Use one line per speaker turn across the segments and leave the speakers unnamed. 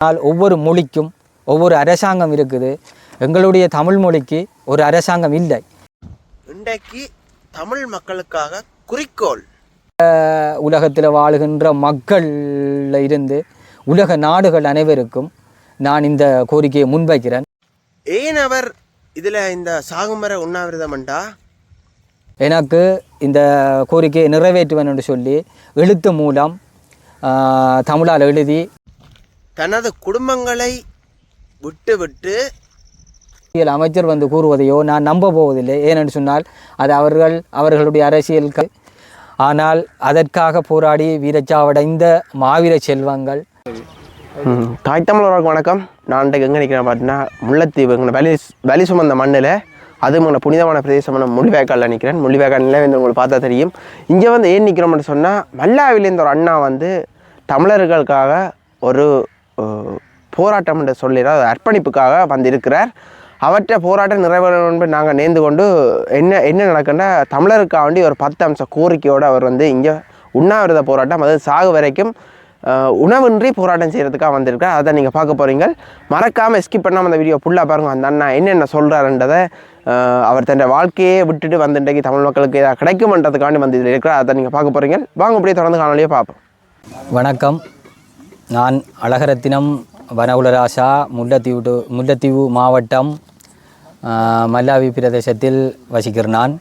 ஆனால் ஒவ்வொரு மொழிக்கும் ஒவ்வொரு அரசாங்கம் இருக்குது. எங்களுடைய தமிழ் மொழிக்கு ஒரு அரசாங்கம் இல்லை.
இன்றைக்கு தமிழ் மக்களுக்காக குறிக்கோள்
உலகத்தில் வாழுகின்ற மக்களில் இருந்து உலக நாடுகள் அனைவருக்கும் நான் இந்த கோரிக்கையை முன்வைக்கிறேன்.
ஏன் அவர் இதில் இந்த சாகுமர உண்ணாவிரதம்ண்டா
எனக்கு இந்த கோரிக்கையை நிறைவேற்றுவேன் என்று சொல்லி எழுத்து மூலம் தமிழால் எழுதி
தனது குடும்பங்களை விட்டு
அமைச்சர் வந்து கூறுவதையோ நான் நம்ப போவதில்லை. ஏனென்று சொன்னால் அது அவர்களுடைய அரசியலுக்கு. ஆனால் அதற்காக போராடி வீரச்சாவடைந்த மாவீர செல்வங்கள்.
தாய் தமிழர்களுக்கு வணக்கம். நான் இன்றைக்கு எங்கே நிற்கிறேன் பார்த்தீங்கன்னா முல்லைத்தீவு வலி சுமந்த மண்ணில் அதுவும் புனிதமான பிரதேசமான முள்ளிவாய்க்காலில் நிற்கிறேன். முள்ளிவாய்க்காலில் வந்து உங்களுக்கு பார்த்தா தெரியும். இங்கே வந்து ஏன் நிற்கிறோம்னு சொன்னால் மல்லாவிலேருந்து ஒரு அண்ணா வந்து தமிழர்களுக்காக ஒரு போராட்டம் என்று சொல்லிடுற அர்ப்பணிப்புக்காக வந்து இருக்கிறார். அவற்றை போராட்டம் நிறைவேறணும் என்று நாங்கள் நேர்ந்து கொண்டு என்ன நடக்குன்னா தமிழருக்காக வேண்டி ஒரு 10 அம்ச கோரிக்கையோடு அவர் வந்து இங்கே உண்ணாவிரத போராட்டம், அதாவது சாகு வரைக்கும் உணவின்றி போராட்டம் செய்கிறதுக்காக வந்திருக்கார். அதை நீங்கள் பார்க்க போகிறீங்க. மறக்காமல் ஸ்கிப் பண்ணாமல் அந்த வீடியோ ஃபுல்லாக பாருங்கள். அந்த அண்ணா என்னென்ன சொல்கிறாருன்றதை அவர் தன் வாழ்க்கையே விட்டுட்டு வந்து இன்றைக்கு தமிழ் மக்களுக்கு ஏதாவது கிடைக்குமன்றதுக்காண்டி வந்து இதில் இருக்கிறார். அதை நீங்கள் பார்க்க போகிறீங்க. வாங்க அப்படியே தொடர்ந்து காணொலியே பார்ப்போம்.
வணக்கம். நான் அழகரத்தினம் வனகுலராசா முல்லைத்தீவு மாவட்டம் மல்லாவி பிரதேசத்தில் வசிக்கிறேன்.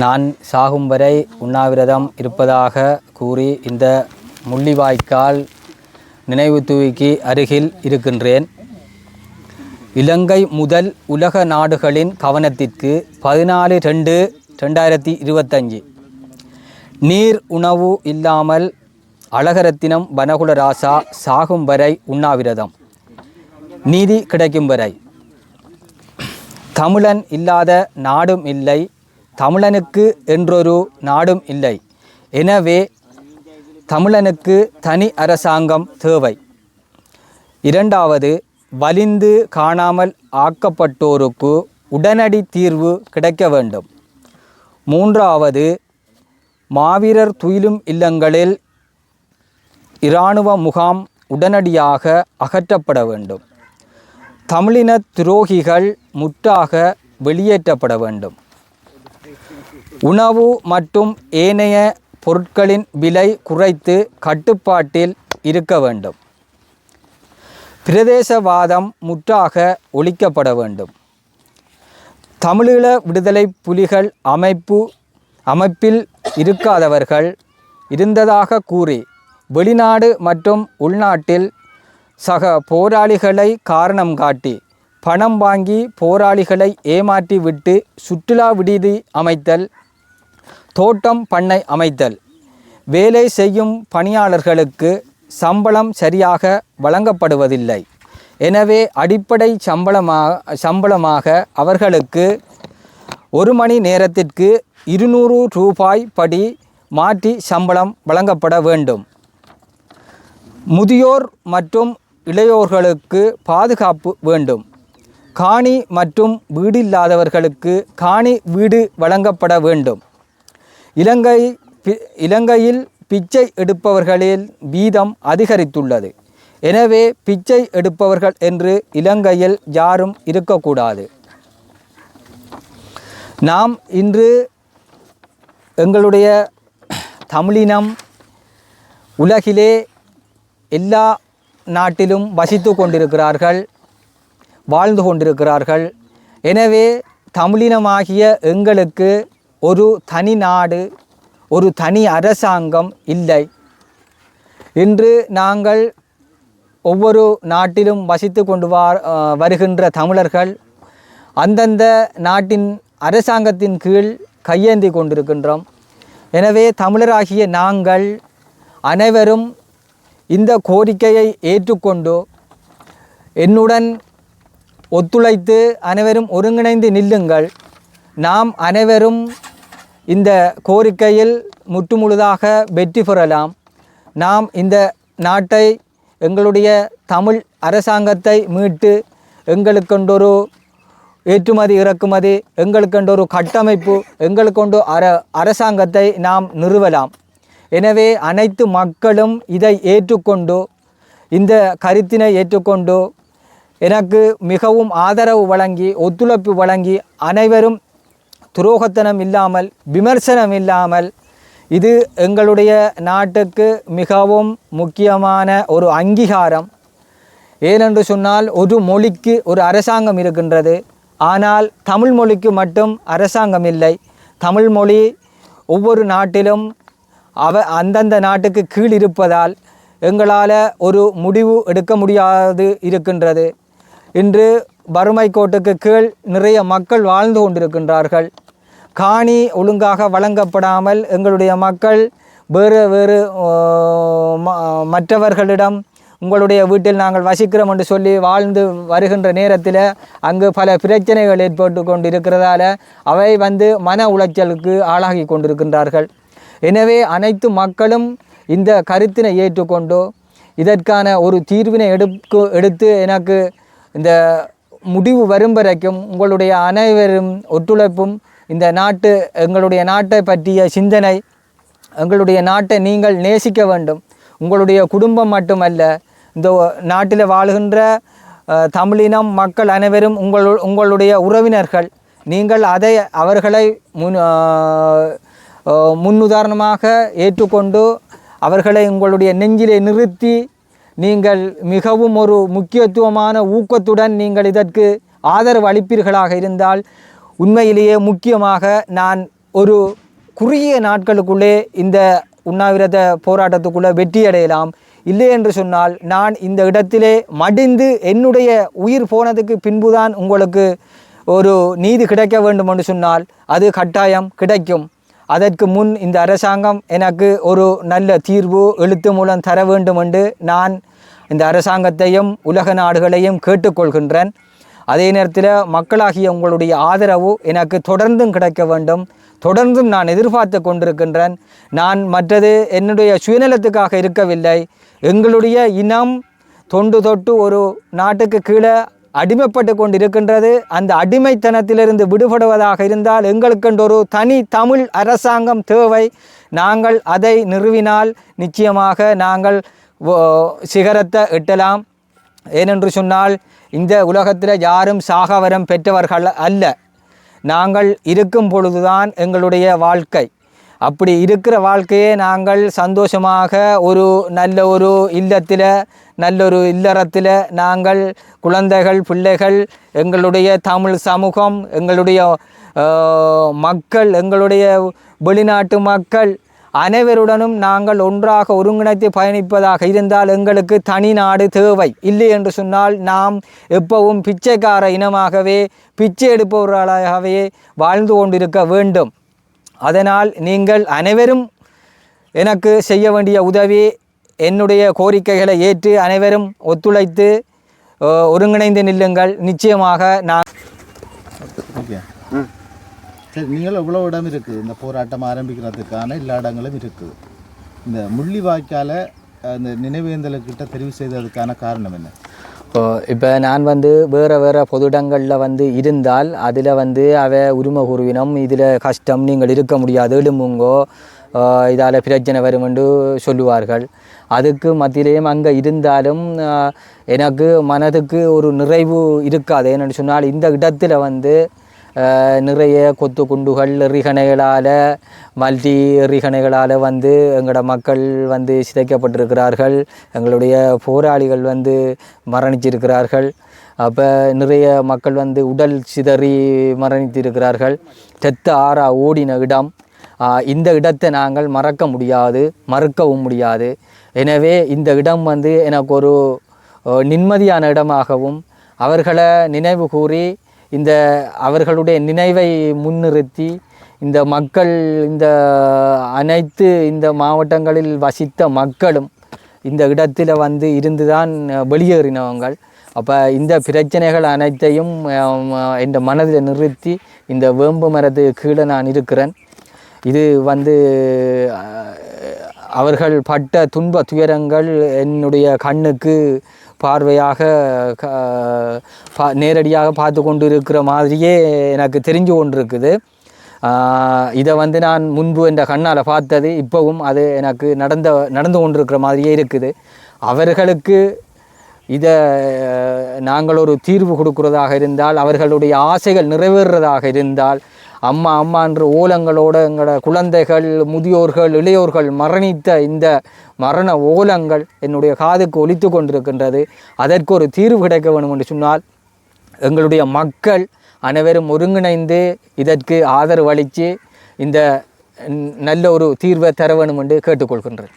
நான் சாகும் வரை உண்ணாவிரதம் இருப்பதாக கூறி இந்த முள்ளிவாய்க்கால் நினைவு தூவிக்கு அருகில் இருக்கின்றேன். இலங்கை முதல் உலக நாடுகளின் கவனத்திற்கு 14/2/2025 நீர் உணவு இல்லாமல் அழகரத்தினம் வனகுலராசா சாகும் வரை உண்ணாவிரதம், நீதி கிடைக்கும் வரை. தமிழன் இல்லாத நாடும் இல்லை, தமிழனுக்கு என்றொரு நாடும் இல்லை. எனவே தமிழனுக்கு தனி அரசாங்கம் தேவை. 2வது, வலிந்து காணாமல் ஆக்கப்பட்டோருக்கு உடனடி தீர்வு கிடைக்க வேண்டும். 3வது, மாவீரர் துயிலும் இல்லங்களில் இராணுவ முகாம் உடனடியாக அகற்றப்பட வேண்டும். தமிழின துரோகிகள் முற்றாக வெளியேற்றப்பட வேண்டும். உணவு மற்றும் ஏனைய பொருட்களின் விலை குறைத்து கட்டுப்பாட்டில் இருக்க வேண்டும். பிரதேசவாதம் முற்றாக ஒழிக்கப்பட வேண்டும். தமிழீழ விடுதலை புலிகள் அமைப்பில் இருக்காதவர்கள் இருந்ததாக கூறி வெளிநாடு மற்றும் உள்நாட்டில் சக போராளிகளை காரணம் காட்டி பணம் வாங்கி போராளிகளை ஏமாற்றி விட்டு சுற்றுலா விடுதி அமைத்தல், தோட்டம் பண்ணை அமைத்தல், வேலை செய்யும் பணியாளர்களுக்கு சம்பளம் சரியாக வழங்கப்படுவதில்லை. எனவே அடிப்படை சம்பளமாக அவர்களுக்கு 1 மணி நேரத்திற்கு 200 ரூபாய் படி மாற்றி சம்பளம் வழங்கப்பட வேண்டும். முதியோர் மற்றும் இளையோர்களுக்கு பாதுகாப்பு வேண்டும். காணி மற்றும் வீடில்லாதவர்களுக்கு காணி வீடு வழங்கப்பட வேண்டும். இலங்கையில் பிச்சை எடுப்பவர்களின் வீதம் அதிகரித்துள்ளது. எனவே பிச்சை எடுப்பவர்கள் என்று இலங்கையில் யாரும் இருக்கக்கூடாது. நாம் இன்று எங்களுடைய தமிழினம் உலகிலே எல்லா நாட்டிலும் வசித்து கொண்டிருக்கிறார்கள், வாழ்ந்து கொண்டிருக்கிறார்கள். எனவே தமிழினமாகிய எங்களுக்கு ஒரு தனி நாடு, ஒரு தனி அரசாங்கம் இல்லை. இன்று நாங்கள் ஒவ்வொரு நாட்டிலும் வசித்து கொண்டு வருகின்ற தமிழர்கள் அந்தந்த நாட்டின் அரசாங்கத்தின் கீழ் கையேந்தி கொண்டிருக்கின்றோம். எனவே தமிழராகிய நாங்கள் அனைவரும் இந்த கோரிக்கையை ஏற்றுக்கொண்டு என்னுடன் ஒத்துழைத்து அனைவரும் ஒருங்கிணைந்து நில்லுங்கள். நாம் அனைவரும் இந்த கோரிக்கையில் முற்றுமுழுதாக வெற்றி பெறலாம். நாம் இந்த நாட்டை, எங்களுடைய தமிழ் அரசாங்கத்தை மீட்டு எங்களுக்கொண்டொரு ஏற்றுமதி இறக்குமதி, எங்களுக்கொண்டொரு கட்டமைப்பு, எங்களுக்கொண்டு அரசாங்கத்தை நாம் நிறுவலாம். எனவே அனைத்து மக்களும் இதை ஏற்றுக்கொண்டு இந்த கருத்தினை ஏற்றுக்கொண்டு எனக்கு மிகவும் ஆதரவு வழங்கி ஒத்துழைப்பு வழங்கி அனைவரும் துரோகத்தனம் இல்லாமல் விமர்சனம் இல்லாமல் இது எங்களுடைய நாட்டுக்கு மிகவும் முக்கியமான ஒரு அங்கீகாரம். ஏனென்று சொன்னால் ஒரு மொழிக்கு ஒரு அரசாங்கம் இருக்கின்றது. ஆனால் தமிழ் மொழிக்கு மட்டும் அரசாங்கம் இல்லை. தமிழ் மொழி ஒவ்வொரு நாட்டிலும் அந்தந்த நாட்டுக்கு கீழ் இருப்பதால் எங்களால் ஒரு முடிவு எடுக்க முடியாது இருக்கின்றது. இன்று வறுமை கோட்டுக்கு கீழ் நிறைய மக்கள் வாழ்ந்து கொண்டிருக்கின்றார்கள். காணி ஒழுங்காக வழங்கப்படாமல் எங்களுடைய மக்கள் வேறு மற்றவர்களிடம் உங்களுடைய வீட்டில் நாங்கள் வசிக்கிறோம் என்று சொல்லி வாழ்ந்து வருகின்ற நேரத்தில் அங்கு பல பிரச்சனைகள் ஏற்பட்டு கொண்டிருக்கிறதால அவை மன உளைச்சலுக்கு ஆளாகி கொண்டிருக்கின்றார்கள். எனவே அனைத்து மக்களும் இந்த கருத்தினை ஏற்றுக்கொண்டு இதற்கான ஒரு தீர்வினை எடுத்து எனக்கு இந்த முடிவு வரும் வரைக்கும் உங்களுடைய அனைவரும் ஒத்துழைப்பும் இந்த எங்களுடைய நாட்டை பற்றிய சிந்தனை, எங்களுடைய நாட்டை நீங்கள் நேசிக்க வேண்டும். உங்களுடைய குடும்பம் மட்டுமல்ல, இந்த நாட்டில் வாழுகின்ற தமிழினம் மக்கள் அனைவரும் உங்களுடைய உறவினர்கள். நீங்கள் அவர்களை முன்னுதாரணமாக ஏற்றுக்கொண்டு அவர்களை உங்களுடைய நெஞ்சிலே நிறுத்தி நீங்கள் மிகவும் ஒரு முக்கியத்துவமான ஊக்கத்துடன் நீங்கள் இதற்கு ஆதரவு அளிப்பீர்களாக இருந்தால் உண்மையிலேயே முக்கியமாக நான் ஒரு குறுகிய நாட்களுக்குள்ளே இந்த உண்ணாவிரத போராட்டத்துக்குள்ளே வெற்றியடையலாம். இல்லை என்று சொன்னால் நான் இந்த இடத்திலே மடிந்து என்னுடைய உயிர் போனதுக்கு பின்புதான் உங்களுக்கு ஒரு நீதி கிடைக்க வேண்டும் என்று சொன்னால் அது கட்டாயம் கிடைக்கும். அதற்கு முன் இந்த அரசாங்கம் எனக்கு ஒரு நல்ல தீர்வு எழுத்து மூலம் தர வேண்டும் என்று நான் இந்த அரசாங்கத்தையும் உலக நாடுகளையும் கேட்டுக்கொள்கின்றேன். அதே நேரத்தில் மக்களாகிய உங்களுடைய ஆதரவு எனக்கு தொடர்ந்தும் கிடைக்க வேண்டும். தொடர்ந்தும் நான் எதிர்பார்த்து கொண்டிருக்கின்றேன். நான் மற்றது என்னுடைய சுயநலத்துக்காக இருக்கவில்லை. எங்களுடைய இனம் தொட்டு ஒரு நாட்டுக்கு கீழே அடிமைப்பட்டு கொண்டிருக்கின்றது. அந்த அடிமைத்தனத்திலிருந்து விடுபடுவதாக இருந்தால் எங்களுக்கென்று ஒரு தனி தமிழ் அரசாங்கம் தேவை. நாங்கள் அதை நிறுவினால் நிச்சயமாக நாங்கள் சிகரத்தை எட்டலாம். ஏனென்று சொன்னால் இந்த உலகத்தில் யாரும் சாகவரம் பெற்றவர்கள் அல்ல. நாங்கள் இருக்கும் பொழுதுதான் எங்களுடைய வாழ்க்கை. அப்படி இருக்கிற வாழ்க்கையை நாங்கள் சந்தோஷமாக ஒரு நல்ல ஒரு இல்லறத்தில் நாங்கள் குழந்தைகள் பிள்ளைகள் எங்களுடைய தமிழ் சமூகம் எங்களுடைய மக்கள் எங்களுடைய வெளிநாட்டு மக்கள் அனைவருடனும் நாங்கள் ஒன்றாக ஒருங்கிணைத்து பயணிப்பதாக இருந்தால் எங்களுக்கு தனி நாடு தேவை. இல்லை என்று சொன்னால் நாம் எப்பவும் பிச்சைக்கார இனமாகவே பிச்சை எடுப்பவர்களாகவே வாழ்ந்து கொண்டிருக்க வேண்டும். அதனால் நீங்கள் அனைவரும் எனக்கு செய்ய வேண்டிய உதவி என்னுடைய கோரிக்கைகளை ஏற்று அனைவரும் ஒத்துழைத்து ஒருங்கிணைந்து நில்லுங்கள். நிச்சயமாக நான்
சரி, நீங்கள் எவ்வளோ இடம் இருக்குது இந்த போராட்டம் ஆரம்பிக்கிறதுக்கான எல்லா இடங்களும் இருக்குது. இந்த முள்ளிவாய்க்கால இந்த நினைவேந்தலுக்கிட்ட தெரிவு செய்ததுக்கான காரணம் என்ன?
இப்போ நான் வேறு பொது இடங்களில் இருந்தால் அதில் அவ உரிமை கூறுவினம், இதில் கஷ்டம், நீங்கள் இருக்க முடியாது, எழும்புங்கோ, இதால் பிரச்சனை வரும் என்று சொல்லுவார்கள். அதுக்கு மத்தியிலேயும் அங்கே இருந்தாலும் எனக்கு மனதுக்கு ஒரு நிறைவு இருக்காது. ஏன்னு சொன்னால் இந்த இடத்துல நிறைய கொத்து குண்டுகள் எறிகணைகளால் மல்டி எறிகணைகளால் எங்களோட மக்கள் சிதைக்கப்பட்டிருக்கிறார்கள். எங்களுடைய போராளிகள் மரணிச்சிருக்கிறார்கள். அப்போ நிறைய மக்கள் உடல் சிதறி மரணித்திருக்கிறார்கள். செத்த ஆறா ஓடின இடம். இந்த இடத்தை நாங்கள் மறக்கவும் முடியாது. எனவே இந்த இடம் எனக்கு ஒரு நிம்மதியான இடமாகவும் அவர்களை நினைவு கூறி அவர்களுடைய நினைவை முன்னிறுத்தி இந்த மக்கள் அனைத்து இந்த மாவட்டங்களில் வசித்த மக்களும் இந்த இடத்துல இருந்துதான் வெளியேறினவங்கள். அப்போ இந்த பிரச்சனைகள் அனைத்தையும் என் மனதில் நிறுத்தி இந்த வேம்பு மரத்து கீழே நான் இருக்கிறேன். இது அவர்கள் பட்ட துன்ப துயரங்கள் என்னுடைய கண்ணுக்கு பார்வையாக நேரடியாக பார்த்து கொண்டு இருக்கிற மாதிரியே எனக்கு தெரிஞ்சு கொண்டிருக்குது. இதை வந்து நான் முன்பு என்ற கண்ணால் பார்த்தது இப்போவும் அது எனக்கு நடந்து கொண்டிருக்கிற மாதிரியே இருக்குது. அவர்களுக்கு இதை நாங்கள் ஒரு தீர்வு கொடுக்கிறதாக இருந்தால், அவர்களுடைய ஆசைகள் நிறைவேறுறதாக இருந்தால், அம்மா அம்மா என்ற ஓலங்களோடு எங்களோட குழந்தைகள், முதியோர்கள், இளையோர்கள் மரணித்த இந்த மரண ஓலங்கள் என்னுடைய காதுக்கு ஒலித்து கொண்டிருக்கின்றது. அதற்கு ஒரு தீர்வு கிடைக்க வேண்டும் என்று சொன்னால் எங்களுடைய மக்கள் அனைவரும் ஒருங்கிணைந்து இதற்கு ஆதரவு அளித்து இந்த நல்ல ஒரு தீர்வை தர வேண்டும் என்று கேட்டுக்கொள்கின்றேன்.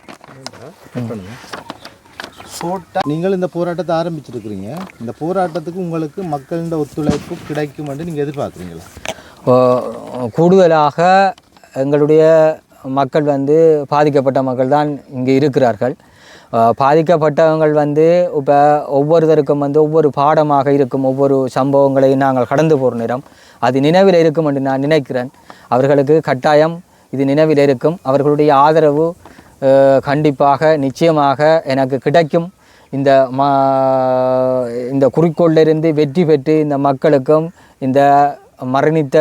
நீங்கள் இந்த போராட்டத்தை ஆரம்பிச்சிருக்கிறீங்க. இந்த போராட்டத்துக்கு உங்களுக்கு மக்களின் ஒத்துழைப்பு கிடைக்கும் என்று நீங்கள் எதிர்பார்க்குறீங்களா?
கூடுதலாக எங்களுடைய மக்கள் வந்து பாதிக்கப்பட்ட மக்கள் தான் இங்கே இருக்கிறார்கள். பாதிக்கப்பட்டவங்கள் வந்து இப்போ ஒவ்வொருத்தருக்கும் வந்து ஒவ்வொரு பாடமாக இருக்கும். ஒவ்வொரு சம்பவங்களையும் நாங்கள் கடந்து போகிற நேரம் அது நினைவில் இருக்கும் என்று நான் நினைக்கிறேன். அவர்களுக்கு கட்டாயம் இது நினைவில் இருக்கும். அவர்களுடைய ஆதரவு கண்டிப்பாக நிச்சயமாக எனக்கு கிடைக்கும். இந்த குறிக்கோளிலிருந்து வெற்றி பெற்று இந்த மக்களுக்கும் இந்த மரணித்த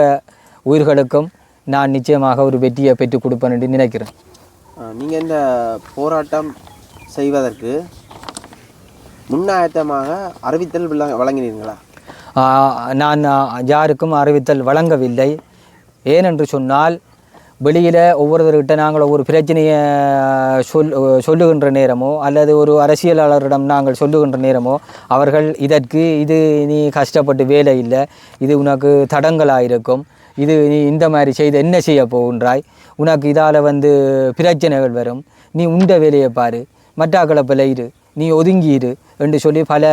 உயிர்களுக்கும் நான் நிச்சயமாக ஒரு வெற்றியை பெற்றுக் கொடுப்பேன் என்று நினைக்கிறேன்.
நீங்கள் இந்த போராட்டம் செய்வதற்கு முன்னாயத்தமாக அறிவித்தல் வழங்கினீர்களா?
நான் யாருக்கும் அறிவித்தல் வழங்கவில்லை. ஏனென்று சொன்னால் வெளியில் ஒவ்வொருத்தர்கிட்ட நாங்கள் ஒவ்வொரு பிரச்சனையை சொல்லுகின்ற நேரமோ அல்லது ஒரு அரசியலாளரிடம் நாங்கள் சொல்லுகின்ற நேரமோ அவர்கள் இதற்கு இது நீ கஷ்டப்பட்டு வேலை இல்லை, இது உனக்கு தடங்களாக இருக்கும், இது நீ இந்த மாதிரி செய்து என்ன செய்ய போகின்றாய், உனக்கு இதால் வந்து பிரச்சனைகள் வரும், நீ உண்ட வேலையை பாரு, மற்றாக்களை இரு, நீ ஒதுங்கிடு என்று சொல்லி பல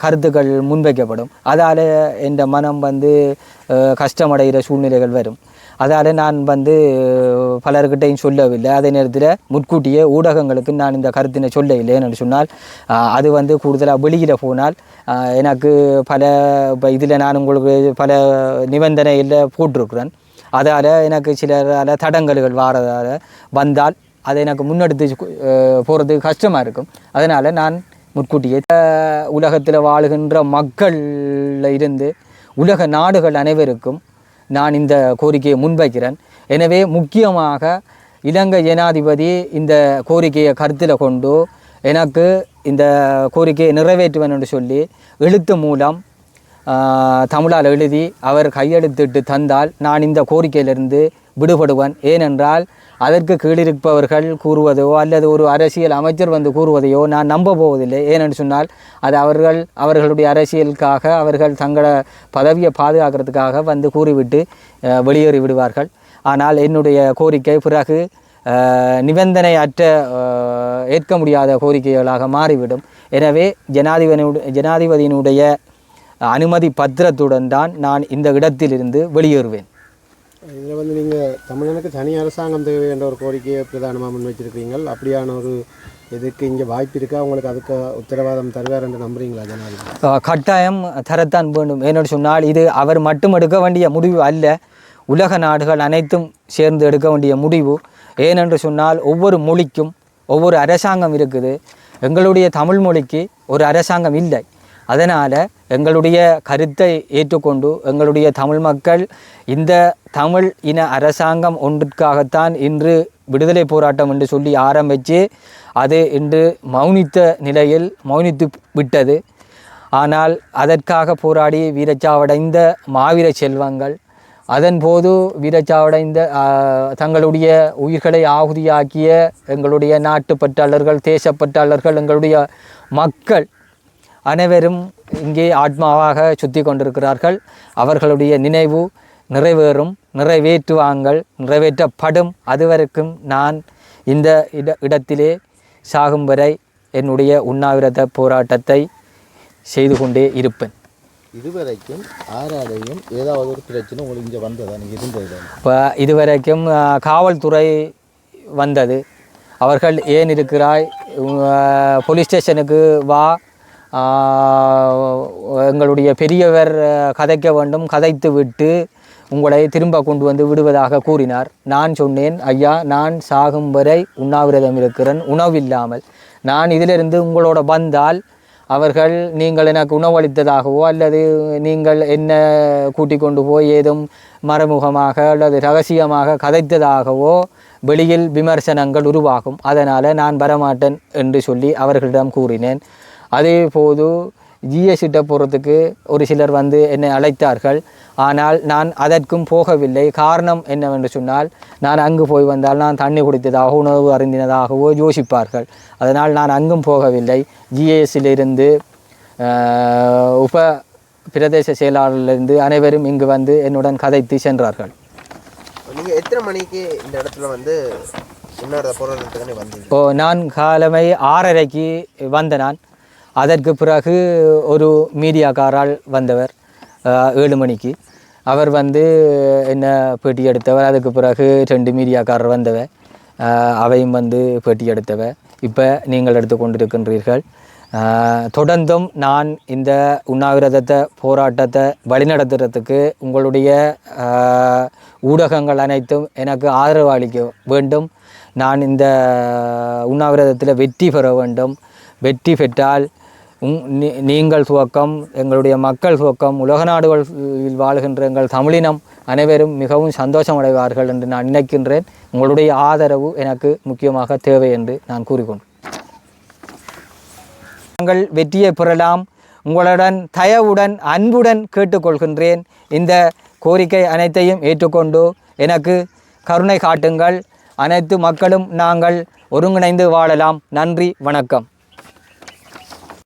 கருத்துக்கள் முன்வைக்கப்படும். அதால் என் மனம் வந்து கஷ்டமடைகிற சூழ்நிலைகள் வரும். அதால் நான் வந்து பலர்கிட்டையும் சொல்லவில்லை. அதே நேரத்தில் முன்கூட்டியே ஊடகங்களுக்கு நான் இந்த கருத்தினை சொல்ல இல்லை. என்று சொன்னால் அது வந்து கூடுதலாக வெளியில் போனால் எனக்கு பல இப்போ இதில் நான் உங்களுக்கு பல நிபந்தனையில் போட்டிருக்கிறேன். அதால் எனக்கு சில தடங்கல்கள் வாரதால் வந்தால் அதை எனக்கு முன்னெடுத்து போகிறதுக்கு கஷ்டமாக இருக்கும். அதனால் நான் முன்கூட்டியே உலகத்தில் வாழுகின்ற மக்களில் இருந்து உலக நாடுகள் அனைவருக்கும் நான் இந்த கோரிக்கையை முன்வைக்கிறேன். எனவே முக்கியமாக இலங்கை ஜனாதிபதி இந்த கோரிக்கையை கருத்தில் கொண்டு எனக்கு இந்த கோரிக்கையை நிறைவேற்றுவேன் என்று சொல்லி எழுத்து மூலம் தமிழால் எழுதி அவர் கையெழுத்திட்டு தந்தால் நான் இந்த கோரிக்கையிலிருந்து விடுபடுவேன். ஏனென்றால் அதற்கு கீழிருப்பவர்கள் கூறுவதோ அல்லது ஒரு அரசியல் அமைச்சர் வந்து கூறுவதையோ நான் நம்ப போவதில்லை. ஏனென்று சொன்னால் அது அவர்களுடைய அரசியலுக்காக அவர்கள் தங்கள பதவியை பாதுகாக்கிறதுக்காக வந்து கூறிவிட்டு வெளியேறி விடுவார்கள். ஆனால் என்னுடைய கோரிக்கை பிறகு நிபந்தனையற்ற ஏற்க முடியாத கோரிக்கைகளாக மாறிவிடும். எனவே ஜனாதிபதியினுடைய அனுமதி பத்திரத்துடன் தான் நான் இந்த இடத்திலிருந்து வெளியேறுவேன்.
இதில் வந்து நீங்கள் தமிழனுக்கு தனி அரசாங்கம் தேவை என்ற ஒரு கோரிக்கையை பிரதானமாக முன் வச்சிருக்கிறீர்கள். அப்படியான ஒரு இதுக்கு இங்கே வாய்ப்பு இருக்கா? உங்களுக்கு அதுக்கு உத்தரவாதம் தருவார் என்று நம்புறீங்களா ஜனாதிபதி?
கட்டாயம் தரத்தான் வேண்டும். ஏன்னு சொன்னால் இது அவர் மட்டும் எடுக்க வேண்டிய முடிவு அல்ல, உலக நாடுகள் அனைத்தும் சேர்ந்து எடுக்க வேண்டிய முடிவு. ஏனென்று சொன்னால் ஒவ்வொரு மொழிக்கும் ஒவ்வொரு அரசாங்கம் இருக்குது. எங்களுடைய தமிழ் மொழிக்கு ஒரு அரசாங்கம் இல்லை. அதனால் எங்களுடைய கருத்தை ஏற்றுக்கொண்டு எங்களுடைய தமிழ் மக்கள் இந்த தமிழ் இன அரசாங்கம் ஒன்றிற்காகத்தான் இன்று விடுதலை போராட்டம் என்று சொல்லி ஆரம்பித்து அது இன்று மௌனித்து விட்டது. ஆனால் அதற்காக போராடி வீரச்சாவடைந்த மாவீர செல்வங்கள், அதன்போது வீரச்சாவடைந்த தங்களுடைய உயிர்களை ஆகுதியாக்கிய எங்களுடைய நாட்டுப்பற்றாளர்கள், தேசப்பற்றாளர்கள், எங்களுடைய மக்கள் அனைவரும் இங்கே ஆத்மாவாக சுற்றி கொண்டிருக்கிறார்கள். அவர்களுடைய நினைவு நிறைவேற்றப்படும். அதுவரைக்கும் நான் இந்த இடத்திலே சாகும் வரை என்னுடைய உண்ணாவிரத போராட்டத்தை செய்து கொண்டே இருப்பேன்.
இதுவரைக்கும் ஆராடையும் ஏதாவது ஒரு பிரச்சனை உங்களுக்கு இங்கே வந்ததா? நீங்கள் இருந்தது
இப்போ இதுவரைக்கும் காவல்துறை வந்தது. அவர்கள் ஏன் இருக்கிறாய், போலீஸ் ஸ்டேஷனுக்கு வா, எங்களுடைய பெரியவர் கதைக்க வேண்டும், கதைத்து விட்டு உங்களை திரும்ப கொண்டு வந்து விடுவதாக கூறினார். நான் சொன்னேன், ஐயா நான் சாகும் வரை உண்ணாவிரதம் இருக்கிறேன், உணவில்லாமல். நான் இதிலிருந்து உங்களோட வந்தால் அவர்கள் நீங்கள் எனக்கு உணவளித்ததாகவோ அல்லது நீங்கள் என்ன கூட்டிக் கொண்டு போய் ஏதும் மறைமுகமாக அல்லது ரகசியமாக கதைத்ததாகவோ வெளியில் விமர்சனங்கள் உருவாகும். அதனால் நான் வரமாட்டேன் என்று சொல்லி அவர்களிடம் கூறினேன். அதே போது ஜிஎஸ்கிட்ட போகிறதுக்கு ஒரு சிலர் வந்து என்னை அழைத்தார்கள். ஆனால் நான் அதற்கும் போகவில்லை. காரணம் என்னவென்று சொன்னால், நான் அங்கு போய் வந்தால் நான் தண்ணி குடித்ததாக உணவு அருந்தினதாகவோ யோசிப்பார்கள். அதனால் நான் அங்கும் போகவில்லை. ஜிஎஸ்சிலிருந்து உப பிரதேச செயலாளரிலிருந்து அனைவரும் இங்கு வந்து என்னுடன் கதைத்து சென்றார்கள்.
நீங்கள் எத்தனை மணிக்கு இந்த இடத்துல வந்து போராட்டத்துக்கு வந்தீங்க?
நான் காலமை 6:30க்கு வந்த நான். அதற்கு பிறகு ஒரு மீடியாக்காரால் வந்தவர் 7 மணிக்கு. அவர் வந்து என்ன பேட்டி எடுத்தவர். அதுக்கு பிறகு 2 மீடியாக்காரர் வந்தவர், அவையும் வந்து பேட்டி எடுத்தவர். இப்போ நீங்கள் எடுத்துக்கொண்டிருக்கின்றீர்கள். தொடர்ந்தும் நான் இந்த உண்ணாவிரதத்தை போராட்டத்தை வழிநடத்துறதுக்கு உங்களுடைய ஊடகங்கள் அனைத்தும் எனக்கு ஆதரவு அளிக்க வேண்டும். நான் இந்த உண்ணாவிரதத்தில் வெற்றி பெற வேண்டும். வெற்றி பெற்றால் நீங்கள் துவக்கம், எங்களுடைய மக்கள் துவக்கம், உலக நாடுகளில் வாழ்கின்ற எங்கள் தமிழினம் அனைவரும் மிகவும் சந்தோஷம் அடைவார்கள் என்று நான் நினைக்கின்றேன். உங்களுடைய ஆதரவு எனக்கு முக்கியமாக தேவை என்று நான் கூறிக்கொண்டேன். நாங்கள் வெற்றியை பெறலாம். உங்களுடன் தயவுடன் அன்புடன் கேட்டுக்கொள்கின்றேன். இந்த கோரிக்கை அனைத்தையும் ஏற்றுக்கொண்டு எனக்கு கருணை காட்டுங்கள். அனைத்து மக்களும் நாங்கள் ஒருங்கிணைந்து வாழலாம். நன்றி, வணக்கம்.